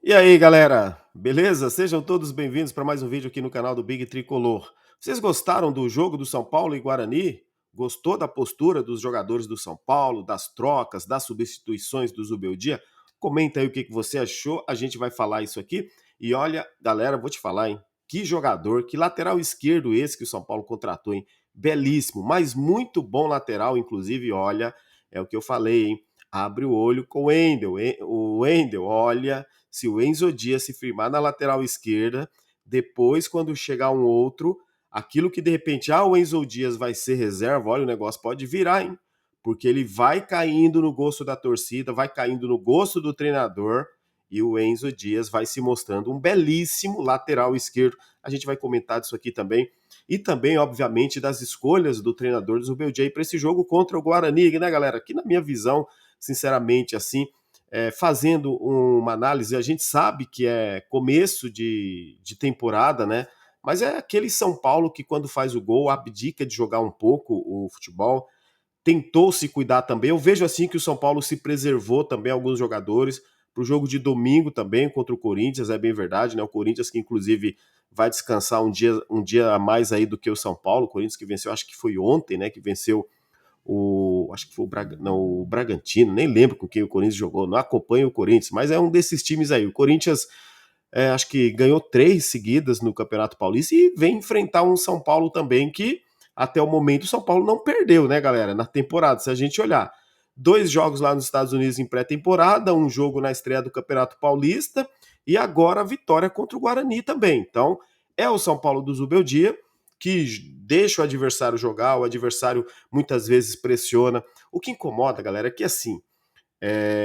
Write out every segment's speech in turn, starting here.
E aí, galera? Beleza? Sejam todos bem-vindos para mais um vídeo aqui no canal do Big Tricolor. Vocês gostaram do jogo do São Paulo e Guarani? Gostou da postura dos jogadores do São Paulo, das trocas, das substituições do Zubeldia? Comenta aí o que você achou, a gente vai falar isso aqui. E olha, galera, vou te falar, hein? Que jogador, que lateral esquerdo esse que o São Paulo contratou, hein? Belíssimo, mas muito bom lateral, inclusive, olha, é o que eu falei, hein? Abre o olho com o Wendel, hein? O Wendel, olha, se o Enzo Dias se firmar na lateral esquerda, depois, quando chegar um outro, aquilo que de repente, o Enzo Dias vai ser reserva, olha, o negócio pode virar, hein? Porque ele vai caindo no gosto da torcida, vai caindo no gosto do treinador, e o Enzo Dias vai se mostrando um belíssimo lateral esquerdo. A gente vai comentar disso aqui também. E também, obviamente, das escolhas do treinador do Zubeldia para esse jogo contra o Guarani, né, galera? Que na minha visão, sinceramente, assim, fazendo uma análise, a gente sabe que é começo de temporada, né? Mas é aquele São Paulo que, quando faz o gol, abdica de jogar um pouco o futebol, tentou se cuidar também. Eu vejo assim que o São Paulo se preservou também, alguns jogadores, para o jogo de domingo também contra o Corinthians, é bem verdade, né? O Corinthians que, inclusive, vai descansar um dia a mais aí do que o São Paulo. O Corinthians que venceu, acho que foi ontem, né? Que venceu acho que foi o Bragantino, nem lembro com quem o Corinthians jogou, não acompanho o Corinthians, mas é um desses times aí. O Corinthians acho que ganhou 3 seguidas no Campeonato Paulista e vem enfrentar um São Paulo também que até o momento o São Paulo não perdeu, né, galera, na temporada. Se a gente olhar, 2 jogos lá nos Estados Unidos em pré-temporada, um jogo na estreia do Campeonato Paulista e agora a vitória contra o Guarani também. Então, é o São Paulo do Zubeldia que deixa o adversário jogar, o adversário muitas vezes pressiona. O que incomoda, galera, é que assim,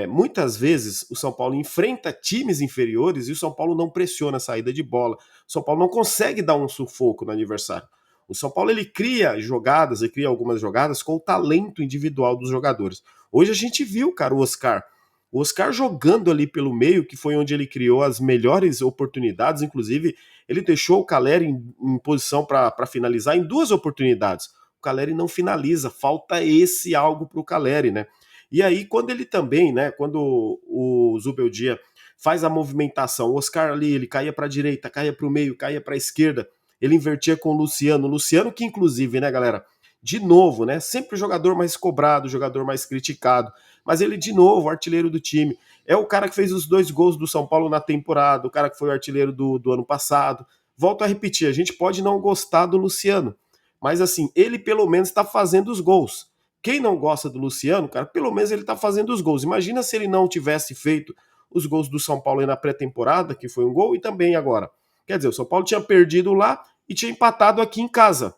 muitas vezes o São Paulo enfrenta times inferiores e o São Paulo não pressiona a saída de bola. O São Paulo não consegue dar um sufoco no adversário. O São Paulo ele cria jogadas, ele cria algumas jogadas com o talento individual dos jogadores. Hoje a gente viu, cara, o Oscar. O Oscar jogando ali pelo meio, que foi onde ele criou as melhores oportunidades, inclusive ele deixou o Caleri em posição para finalizar em 2 oportunidades. O Caleri não finaliza, falta esse algo para o Caleri, né? E aí, quando ele também, né, quando o Zubeldia faz a movimentação, o Oscar ali, ele caía para a direita, caía para o meio, caía para a esquerda, ele invertia com o Luciano. O Luciano que, inclusive, né, galera, de novo, né, sempre o jogador mais cobrado, o jogador mais criticado, mas ele, de novo, o artilheiro do time. É o cara que fez os 2 gols do São Paulo na temporada, o cara que foi o artilheiro do ano passado. Volto a repetir, a gente pode não gostar do Luciano, mas assim, ele pelo menos está fazendo os gols. Quem não gosta do Luciano, cara, pelo menos ele tá fazendo os gols. Imagina se ele não tivesse feito os gols do São Paulo aí na pré-temporada, que foi um gol, e também agora. Quer dizer, o São Paulo tinha perdido lá e tinha empatado aqui em casa.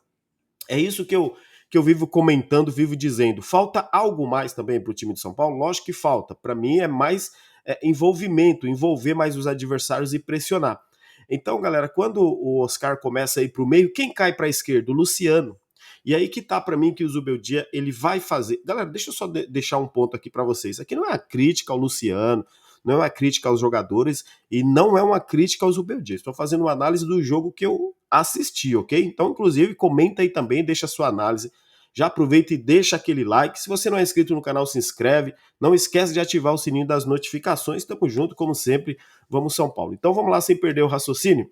É isso que eu vivo comentando, vivo dizendo. Falta algo mais também para o time de São Paulo? Lógico que falta. Para mim é mais envolvimento, envolver mais os adversários e pressionar. Então, galera, quando o Oscar começa a ir para o meio, quem cai para a esquerda? O Luciano. E aí que tá para mim que o Zubeldia ele vai fazer. Galera, deixa eu só deixar um ponto aqui para vocês. Aqui não é uma crítica ao Luciano, não é uma crítica aos jogadores e não é uma crítica aos Zubeldia. Estou fazendo uma análise do jogo que eu assisti, ok? Então, inclusive, comenta aí também, deixa a sua análise. Já aproveita e deixa aquele like. Se você não é inscrito no canal, se inscreve. Não esquece de ativar o sininho das notificações. Tamo junto, como sempre. Vamos São Paulo. Então vamos lá sem perder o raciocínio.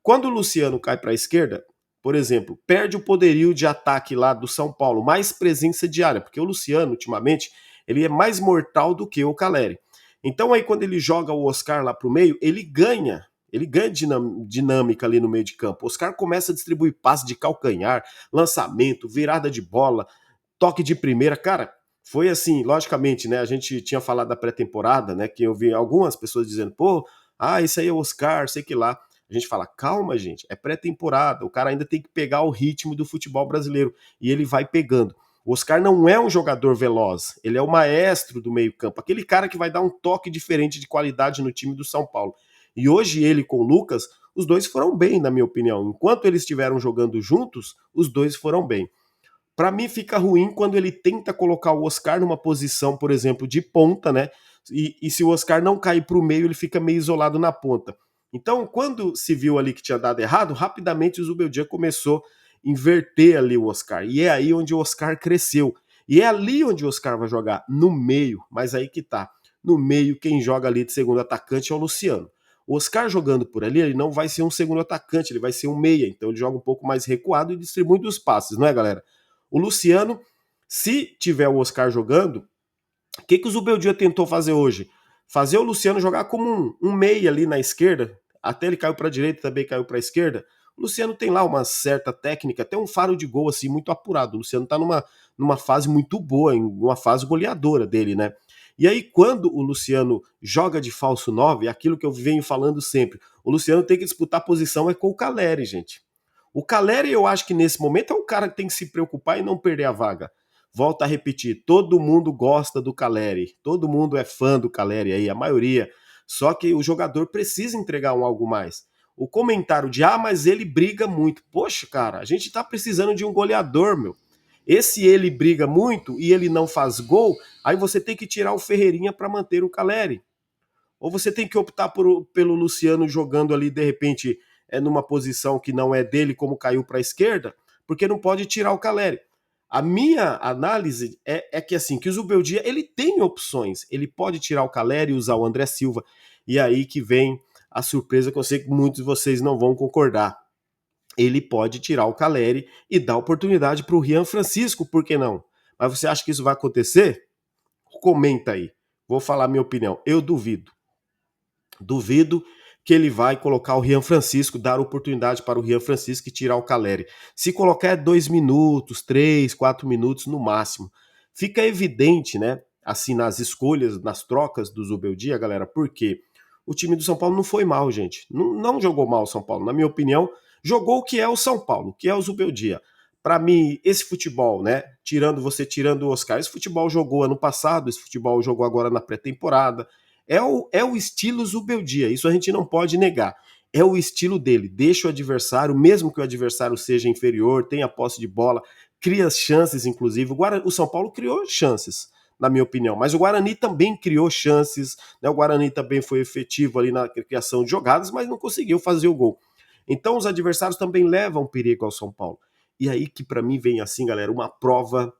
Quando o Luciano cai para a esquerda, por exemplo, perde o poderio de ataque lá do São Paulo, mais presença de área, porque o Luciano, ultimamente, ele é mais mortal do que o Caleri. Então aí quando ele joga o Oscar lá para o meio, ele ganha dinâmica ali no meio de campo. O Oscar começa a distribuir passe de calcanhar, lançamento, virada de bola, toque de primeira. Cara, foi assim, logicamente, né? A gente tinha falado da pré-temporada, né? Que eu vi algumas pessoas dizendo, pô, esse aí é o Oscar, sei que lá. A gente fala, calma, gente, é pré-temporada, o cara ainda tem que pegar o ritmo do futebol brasileiro. E ele vai pegando. O Oscar não é um jogador veloz, ele é o maestro do meio-campo, aquele cara que vai dar um toque diferente de qualidade no time do São Paulo. E hoje ele com o Lucas, os dois foram bem, na minha opinião. Enquanto eles estiveram jogando juntos, os dois foram bem. Para mim fica ruim quando ele tenta colocar o Oscar numa posição, por exemplo, de ponta, né? E se o Oscar não cair para o meio, ele fica meio isolado na ponta. Então, quando se viu ali que tinha dado errado, rapidamente o Zubeldia começou a inverter ali o Oscar. E é aí onde o Oscar cresceu. E é ali onde o Oscar vai jogar, no meio. Mas aí que tá. No meio, quem joga ali de segundo atacante é o Luciano. O Oscar jogando por ali, ele não vai ser um segundo atacante, ele vai ser um meia, então ele joga um pouco mais recuado e distribui os passes, não é, galera? O Luciano, se tiver o Oscar jogando, o que o Zubeldia tentou fazer hoje? Fazer o Luciano jogar como um meia ali na esquerda, até ele caiu para a direita, também caiu para a esquerda. O Luciano tem lá uma certa técnica, até um faro de gol assim muito apurado. O Luciano está numa fase muito boa, em uma fase goleadora dele, né? E aí, quando o Luciano joga de falso 9, é aquilo que eu venho falando sempre, o Luciano tem que disputar posição é com o Caleri, gente. O Caleri, eu acho que nesse momento é o cara que tem que se preocupar e não perder a vaga. Volto a repetir, todo mundo gosta do Caleri, todo mundo é fã do Caleri aí, a maioria. Só que o jogador precisa entregar um algo mais. O comentário de, mas ele briga muito. Poxa, cara, a gente tá precisando de um goleador, meu. Esse ele briga muito e ele não faz gol, aí você tem que tirar o Ferreirinha para manter o Caleri. Ou você tem que optar pelo Luciano jogando ali, de repente, numa posição que não é dele, como caiu para a esquerda, porque não pode tirar o Caleri. A minha análise é que assim, que o Zubeldia, ele tem opções. Ele pode tirar o Caleri e usar o André Silva. E aí que vem a surpresa que eu sei que muitos de vocês não vão concordar. Ele pode tirar o Caleri e dar oportunidade para o Rian Francisco, por que não? Mas você acha que isso vai acontecer? Comenta aí. Vou falar minha opinião. Eu duvido. Duvido que ele vai colocar o Rian Francisco, dar oportunidade para o Rian Francisco e tirar o Caleri. Se colocar 2 minutos, 3, 4 minutos no máximo. Fica evidente, né? Assim, nas escolhas, nas trocas do Zubeldia, galera, porque o time do São Paulo não foi mal, gente. Não jogou mal o São Paulo. Na minha opinião, jogou o que é o São Paulo, que é o Zubeldia. Para mim, esse futebol, né? Tirando o Oscar, esse futebol jogou ano passado, esse futebol jogou agora na pré-temporada. É o estilo Zubeldia, isso a gente não pode negar. É o estilo dele, deixa o adversário, mesmo que o adversário seja inferior, tenha posse de bola, cria chances, inclusive. O São Paulo criou chances, na minha opinião, mas o Guarani também criou chances, né? O Guarani também foi efetivo ali na criação de jogadas, mas não conseguiu fazer o gol. Então os adversários também levam perigo ao São Paulo. E aí que para mim vem assim, galera, uma prova,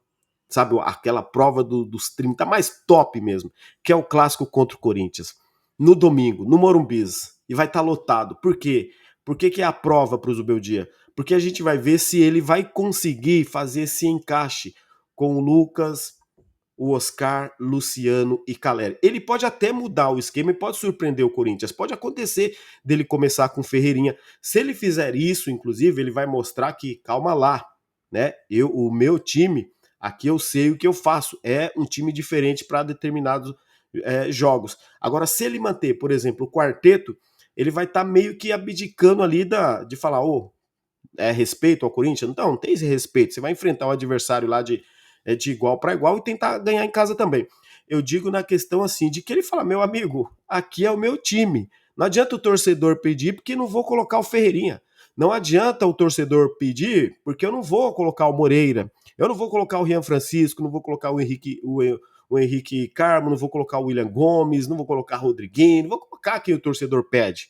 sabe, aquela prova dos 30 mais top mesmo, que é o clássico contra o Corinthians, no domingo, no Morumbis, e vai estar lotado. Por quê? Por que é a prova para o Zubeldia? Porque a gente vai ver se ele vai conseguir fazer esse encaixe com o Lucas, o Oscar, Luciano e Caleri. Ele pode até mudar o esquema e pode surpreender o Corinthians. Pode acontecer dele começar com Ferreirinha. Se ele fizer isso, inclusive, ele vai mostrar que, calma lá, né? O meu time, aqui eu sei o que eu faço. É um time diferente para determinados jogos. Agora, se ele manter, por exemplo, o quarteto, ele vai estar meio que abdicando ali de falar, respeito ao Corinthians? Não tem esse respeito. Você vai enfrentar um adversário lá de igual para igual e tentar ganhar em casa também. Eu digo na questão assim, de que ele fala, meu amigo, aqui é o meu time. Não adianta o torcedor pedir porque não vou colocar o Ferreirinha. Não adianta o torcedor pedir porque eu não vou colocar o Moreira. Eu não vou colocar o Rian Francisco, não vou colocar o Henrique Carmo, não vou colocar o William Gomes, não vou colocar o Rodriguinho, não vou colocar quem o torcedor pede.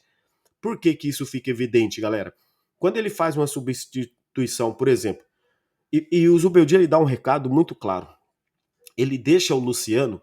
Por que isso fica evidente, galera? Quando ele faz uma substituição, por exemplo, e o Zubeldia ele dá um recado muito claro. Ele deixa o Luciano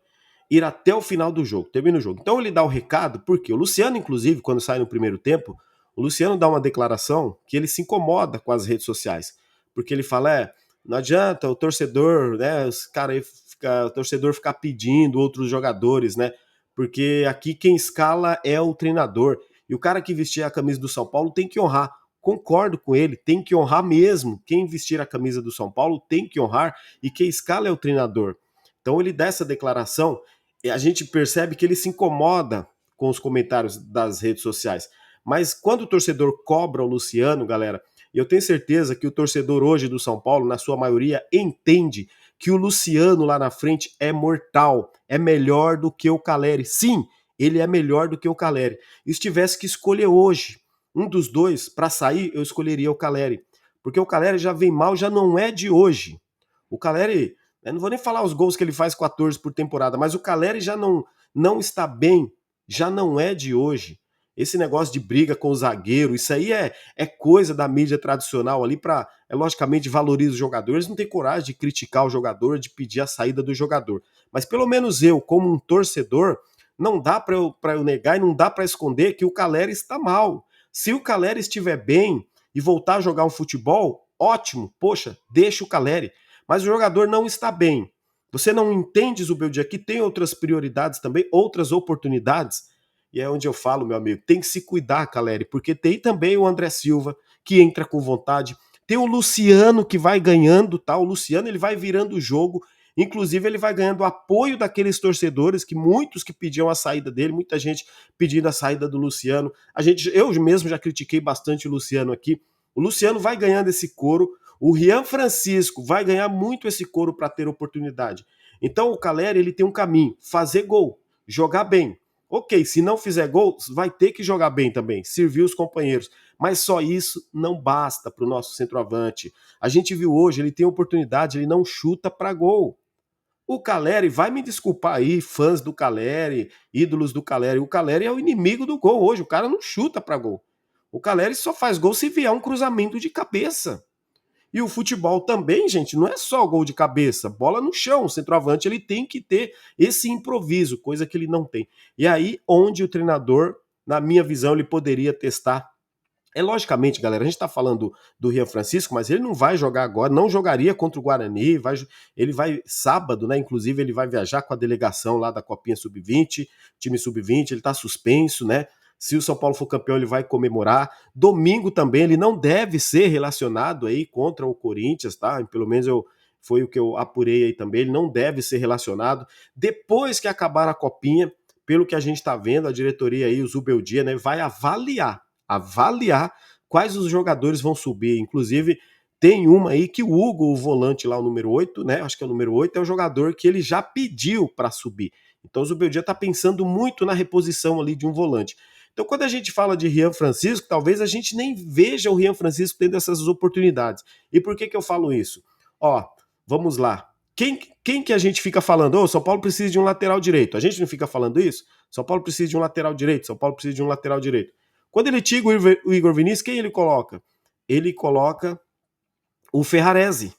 ir até o final do jogo, termina o jogo. Então ele dá o recado, porque o Luciano, inclusive, quando sai no primeiro tempo, o Luciano dá uma declaração que ele se incomoda com as redes sociais. Porque ele fala, não adianta o torcedor, né, o torcedor ficar pedindo outros jogadores, né? Porque aqui quem escala é o treinador. E o cara que vestir a camisa do São Paulo tem que honrar. Concordo com ele, tem que honrar mesmo. Quem vestir a camisa do São Paulo tem que honrar e quem escala é o treinador. Então ele dá essa declaração e a gente percebe que ele se incomoda com os comentários das redes sociais. Mas quando o torcedor cobra o Luciano, galera, eu tenho certeza que o torcedor hoje do São Paulo, na sua maioria, entende que o Luciano lá na frente é mortal, é melhor do que o Caleri. Sim, ele é melhor do que o Caleri. E se tivesse que escolher hoje um dos dois para sair, eu escolheria o Caleri. Porque o Caleri já vem mal, já não é de hoje. O Caleri, eu não vou nem falar os gols que ele faz 14 por temporada, mas o Caleri já não está bem, já não é de hoje. Esse negócio de briga com o zagueiro, isso aí é coisa da mídia tradicional ali para, logicamente, valoriza os jogadores, não tem coragem de criticar o jogador, de pedir a saída do jogador. Mas pelo menos eu, como um torcedor, não dá para eu negar e não dá para esconder que o Calleri está mal. Se o Calleri estiver bem e voltar a jogar um futebol, ótimo, poxa, deixa o Calleri. Mas o jogador não está bem. Você não entende, Zubeldia, que tem outras prioridades também, outras oportunidades. E é onde eu falo, meu amigo, tem que se cuidar, Calleri, porque tem também o André Silva, que entra com vontade. Tem o Luciano, que vai ganhando, tá? O Luciano, ele vai virando o jogo. Inclusive, ele vai ganhando apoio daqueles torcedores, que muitos que pediam a saída dele, muita gente pedindo a saída do Luciano. Eu mesmo já critiquei bastante o Luciano aqui. O Luciano vai ganhando esse coro. O Rian Francisco vai ganhar muito esse coro para ter oportunidade. Então, o Calleri, ele tem um caminho: fazer gol, jogar bem. Ok, se não fizer gol, vai ter que jogar bem também, servir os companheiros. Mas só isso não basta para o nosso centroavante. A gente viu hoje, ele tem oportunidade, ele não chuta para gol. O Calleri, vai me desculpar aí, fãs do Calleri, ídolos do Calleri. O Calleri é o inimigo do gol hoje. O cara não chuta para gol. O Calleri só faz gol se vier um cruzamento de cabeça. E o futebol também, gente, não é só gol de cabeça, bola no chão. O centroavante, ele tem que ter esse improviso, coisa que ele não tem. E aí onde o treinador, na minha visão, ele poderia testar. É logicamente, galera, a gente tá falando do Rian Francisco, mas ele não vai jogar agora, não jogaria contra o Guarani, ele vai sábado, né? Inclusive, ele vai viajar com a delegação lá da Copinha Sub-20, time Sub-20, ele tá suspenso, né? Se o São Paulo for campeão, ele vai comemorar. Domingo também, ele não deve ser relacionado aí contra o Corinthians, tá? Pelo menos foi o que eu apurei aí também, ele não deve ser relacionado. Depois que acabar a Copinha, pelo que a gente tá vendo, a diretoria aí, o Zubeldia, né, vai avaliar quais os jogadores vão subir. Inclusive, tem uma aí que o Hugo, o volante lá, o número 8, né? Acho que é o número 8, é o jogador que ele já pediu para subir. Então o Zubeldia está pensando muito na reposição ali de um volante. Então, quando a gente fala de Rian Francisco, talvez a gente nem veja o Rian Francisco tendo essas oportunidades. E por que, que eu falo isso? Ó, vamos lá. Quem que a gente fica falando? Ô, São Paulo precisa de um lateral direito. A gente não fica falando isso? São Paulo precisa de um lateral direito. São Paulo precisa de um lateral direito. Quando ele tira o Igor Vinícius, quem ele coloca? Ele coloca o Ferrarese,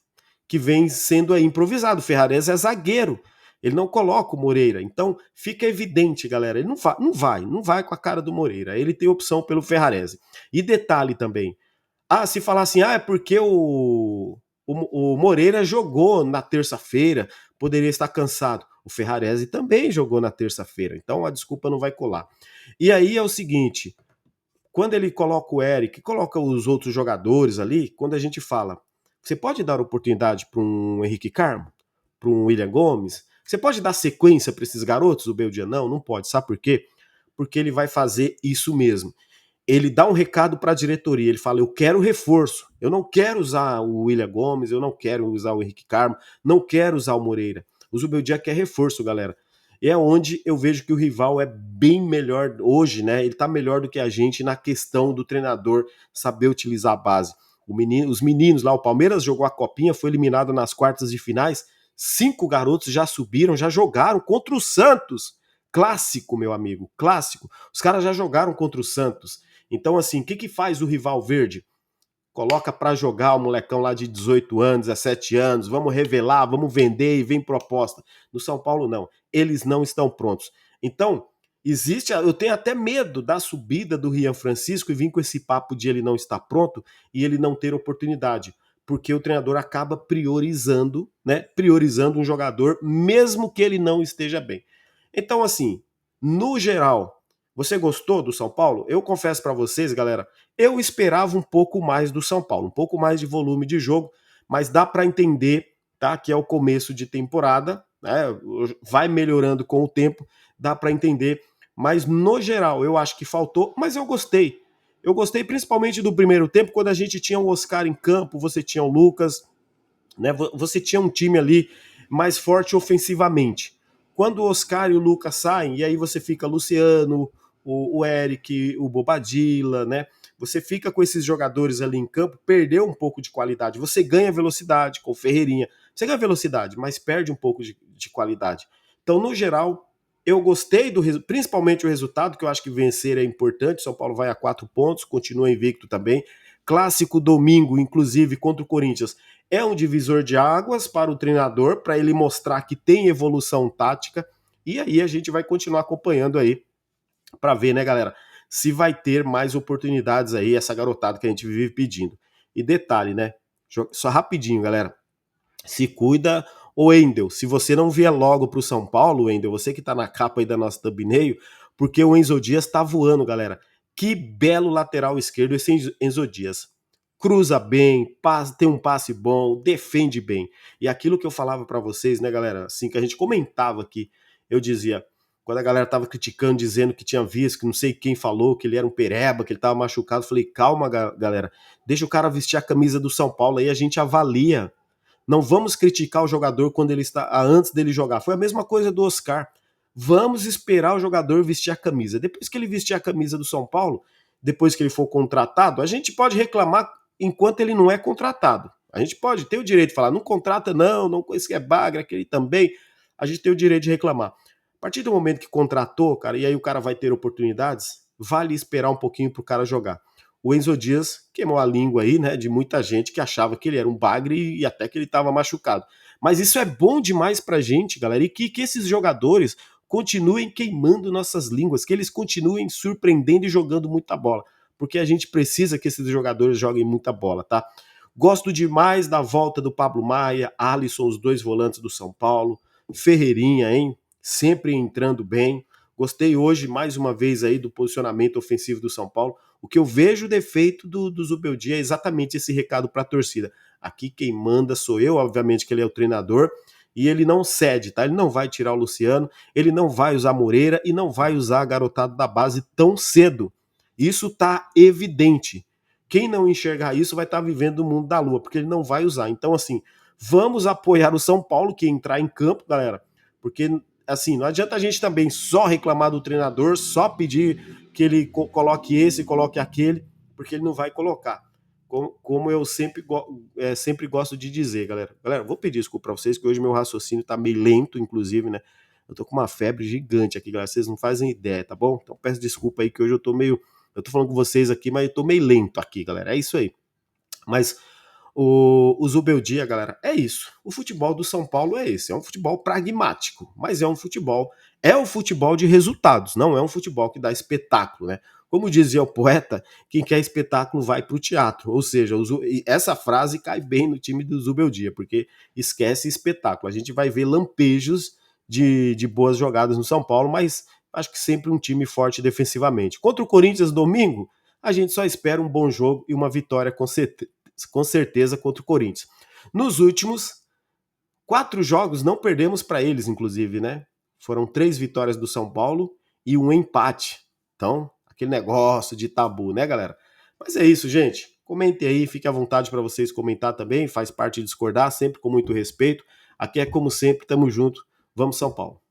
que vem sendo aí improvisado. O Ferrarese é zagueiro. Ele não coloca o Moreira. Então, fica evidente, galera, ele não vai com a cara do Moreira. Ele tem opção pelo Ferrarese. E detalhe também. Se falar assim, é porque o Moreira jogou na terça-feira, poderia estar cansado. O Ferrarese também jogou na terça-feira, então a desculpa não vai colar. E aí é o seguinte, quando ele coloca o Eric, coloca os outros jogadores ali, quando a gente fala, você pode dar oportunidade para um Henrique Carmo, para um William Gomes? Você pode dar sequência para esses garotos? O Beldia não pode. Sabe por quê? Porque ele vai fazer isso mesmo. Ele dá um recado para a diretoria, ele fala, eu quero reforço, eu não quero usar o William Gomes, eu não quero usar o Henrique Carmo, não quero usar o Moreira. O Zubeldia quer reforço, galera. E é onde eu vejo que o rival é bem melhor hoje, né? Ele tá melhor do que a gente na questão do treinador saber utilizar a base. Os meninos lá, o Palmeiras jogou a copinha, foi eliminado nas quartas de finais. 5 garotos já subiram, já jogaram contra o Santos. Clássico, meu amigo, clássico. Os caras já jogaram contra o Santos. Então, assim, o que faz o rival verde? Coloca para jogar o molecão lá de 18 anos, 17 anos, vamos revelar, vamos vender e vem proposta. No São Paulo, não. Eles não estão prontos. Então, eu tenho até medo da subida do Rian Francisco e vir com esse papo de ele não estar pronto e ele não ter oportunidade. Porque o treinador acaba priorizando, né? Priorizando um jogador, mesmo que ele não esteja bem. Então, assim, no geral, você gostou do São Paulo? Eu confesso para vocês, galera, eu esperava um pouco mais do São Paulo, um pouco mais de volume de jogo, mas dá para entender, tá? Que é o começo de temporada, né? Vai melhorando com o tempo, dá para entender. Mas no geral, eu acho que faltou, mas eu gostei. Eu gostei principalmente do primeiro tempo, quando a gente tinha o Oscar em campo, você tinha o Lucas, né? Você tinha um time ali mais forte ofensivamente. Quando o Oscar e o Lucas saem, e aí você fica Luciano, o Eric, o Bobadilla, né? Você fica com esses jogadores ali em campo, perdeu um pouco de qualidade. Você ganha velocidade com o Ferreirinha. Você ganha velocidade, mas perde um pouco de qualidade. Então, no geral, eu gostei principalmente o resultado, que eu acho que vencer é importante. São Paulo vai a 4 pontos, continua invicto também. Clássico domingo, inclusive, contra o Corinthians. É um divisor de águas para o treinador, para ele mostrar que tem evolução tática. E aí a gente vai continuar acompanhando aí para ver, né, galera, se vai ter mais oportunidades aí, essa garotada que a gente vive pedindo. E detalhe, né? Só rapidinho, galera. Se cuida, ô Wendel, se você não vier logo pro São Paulo, Wendel, você que tá na capa aí da nossa thumbnail, porque o Enzo Dias tá voando, galera. Que belo lateral esquerdo esse Enzo Dias. Cruza bem, tem um passe bom, defende bem. E aquilo que eu falava para vocês, né, galera, assim que a gente comentava aqui, eu dizia, quando a galera tava criticando, dizendo que tinha visto, que não sei quem falou, que ele era um pereba, que ele tava machucado, eu falei, calma, galera, deixa o cara vestir a camisa do São Paulo aí, a gente avalia. Não vamos criticar o jogador quando ele está antes dele jogar. Foi a mesma coisa do Oscar. Vamos esperar o jogador vestir a camisa. Depois que ele vestir a camisa do São Paulo, depois que ele for contratado, a gente pode reclamar enquanto ele não é contratado. A gente pode ter o direito de falar, não contrata não esse que é bagra, aquele também. A gente tem o direito de reclamar. A partir do momento que contratou, cara, e aí o cara vai ter oportunidades, vale esperar um pouquinho pro cara jogar. O Enzo Dias queimou a língua aí, né, de muita gente que achava que ele era um bagre e até que ele estava machucado. Mas isso é bom demais pra gente, galera, e que esses jogadores continuem queimando nossas línguas, que eles continuem surpreendendo e jogando muita bola, porque a gente precisa que esses jogadores joguem muita bola, tá? Gosto demais da volta do Pablo Maia, Alisson, os dois volantes do São Paulo, Ferreirinha, hein? Sempre entrando bem. Gostei hoje, mais uma vez, aí do posicionamento ofensivo do São Paulo. O que eu vejo defeito do Zubeldia é exatamente esse recado para a torcida. Aqui quem manda sou eu, obviamente que ele é o treinador, e ele não cede, tá? Ele não vai tirar o Luciano, ele não vai usar Moreira e não vai usar a garotada da base tão cedo. Isso tá evidente. Quem não enxergar isso vai estar vivendo o mundo da lua, porque ele não vai usar. Então, assim, vamos apoiar o São Paulo, que entrar em campo, galera, porque assim, não adianta a gente também só reclamar do treinador, só pedir que ele coloque esse, coloque aquele, porque ele não vai colocar. Como eu sempre gosto de dizer, galera. Galera, vou pedir desculpa para vocês, que hoje meu raciocínio tá meio lento, inclusive, né? Eu tô com uma febre gigante aqui, galera. Vocês não fazem ideia, tá bom? Então peço desculpa aí que hoje eu tô meio. Eu tô falando com vocês aqui, mas eu tô meio lento aqui, galera. É isso aí. Mas o Zubeldia, galera, é isso. O futebol do São Paulo é esse. É um futebol pragmático, mas é um futebol de resultados, não é um futebol que dá espetáculo, né? Como dizia o poeta, quem quer espetáculo vai para o teatro. Ou seja, essa frase cai bem no time do Zubeldia, porque esquece espetáculo. A gente vai ver lampejos de boas jogadas no São Paulo, mas acho que sempre um time forte defensivamente. Contra o Corinthians domingo, a gente só espera um bom jogo e uma vitória com certeza contra o Corinthians. Nos últimos 4 jogos não perdemos para eles, inclusive, né? Foram 3 vitórias do São Paulo e um empate. Então, aquele negócio de tabu, né, galera? Mas é isso, gente. Comentem aí, fique à vontade para vocês comentar também, faz parte de discordar, sempre com muito respeito. Aqui é como sempre, tamo junto. Vamos São Paulo.